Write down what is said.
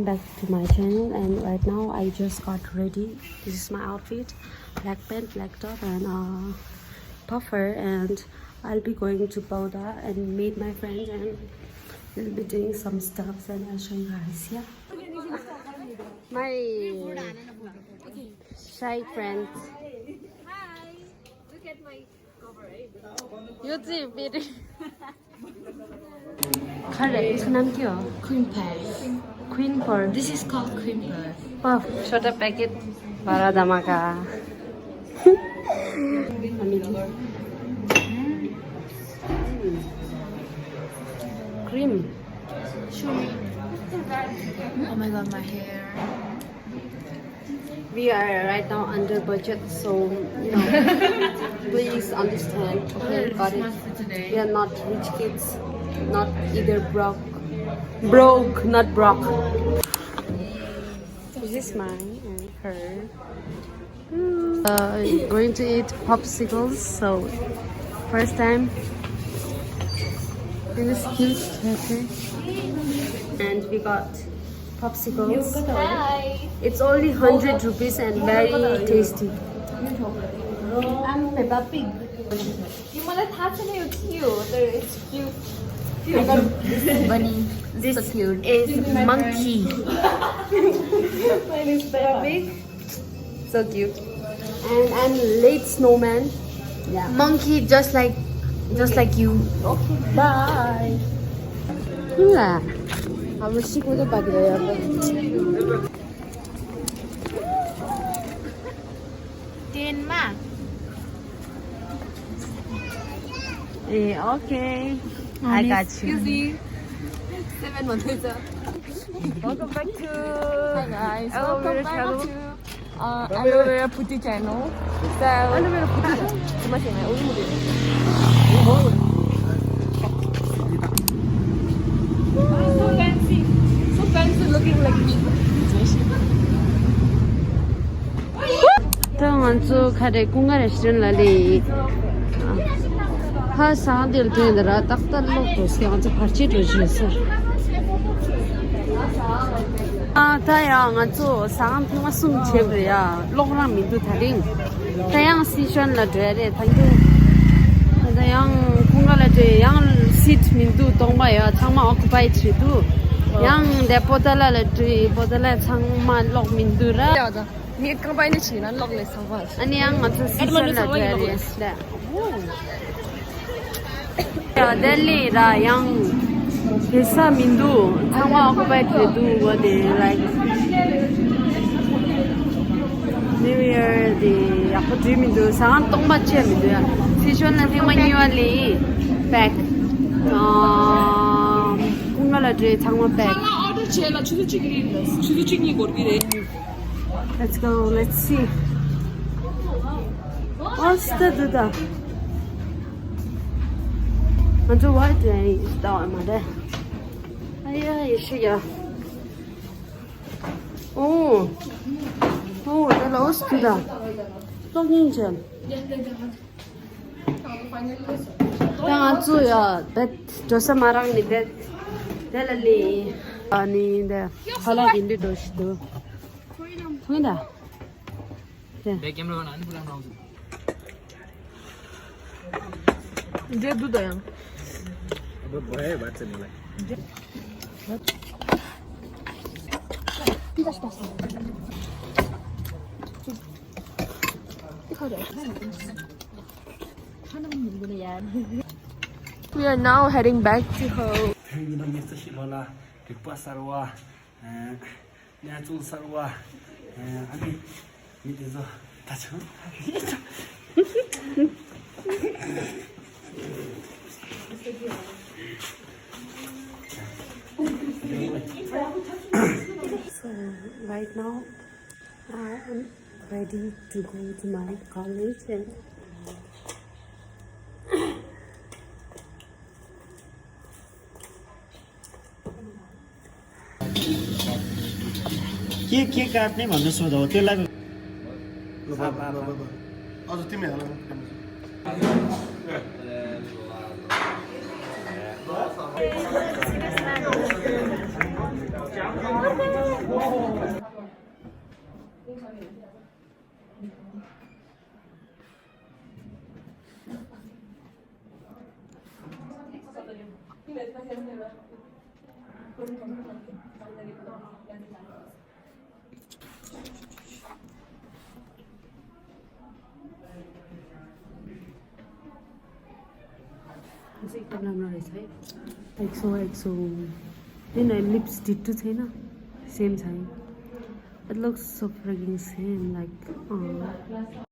welcome back to my channel. And right now I just got ready. This is my outfit: black pant, black top, and puffer. And I'll be going to Boda and meet my friends, and we'll be doing some stuff, and I'll show you guys. Yeah, my shy friends. Hi, look at my cover. YouTube video. Correct. इसका नाम क्या हो? Cream pie. Queen Pearl. This is called cream pie. Puff. छोटा packet बड़ा धमाका. Cream. Oh my god, my hair. We are right now under budget, so you know, please understand. Okay, got it. We are not rich kids, not either broke, not broke. This is mine and her. Going to eat popsicles. So first time in this cute cafe, and we got popsicles. Hi. It's only 100 rupees and very tasty. I'm Peppa Pig. You मलाई थाहा छैन यो के हो तर it's cute. I got this bunny. This So cute. is monkey. Mine is Peppa Pig. So cute. And I'm late snowman. Yeah. Monkey just like you. Okay. Bye. Yeah. हाम्रो सिक्नु त बाँकी रह्यो अब. 10 मा. Yeah, okay. I got you. Excuse me. 7 भन्दैछ. Welcome back to Hi guys. aloe Welcome vera back channel. to Aloe vera putty channel. So aloe vera putty. Masih udah mau So fancy looking like me. 저 카레 공간 레스토랑 라리 하 사들 되더라 딱딱로 도시가 저 같이 도시였어. 아 다양 저 상암 평화 숨 제브야 로그랑 민두 다링 다양 시션 라드레 당도 다양 공간 라드 양 시트 민두 동마야 장마 오쿠파이 치두 양 데포달라 라드 보달라 장마 록 민두라 Ni kampanye ni China log le sama. अनि yang ngatur season la dari dah. Ya Delhi ra yang desa mindu sama aku baik tu wade like New Year di aku dream mindu sangat tong baca mindu ya. Season nanti manually back. Kunga la dari 장마 back. order chela chudu gorgire. Let's go. Let's see. What's the duda? Manju what day? Daw made. Aya ishiya. Oh, the lowest duda. Talking jam. Yang azu ya, bet dosa marang ni bet. Delali ani de. Hala indi dos do. 통이다. 네. 내 캠era 안 불안 나오죠. Dia duda yang. 뭐 뭐해 맞지 내가. We are now heading back to home. 이놈 미스터 실로나 빅바사로와 내줄 사로와 아니 밑에서 다쳐. So right now I am ready to go to my college and के काट्ने भन्ने सोध हो त्यसलाई अझ तिमी हाल राम्रो रहेछ है 100 दिन लिप्स डिट्टो छैन सेम छ है It looks so freaking same like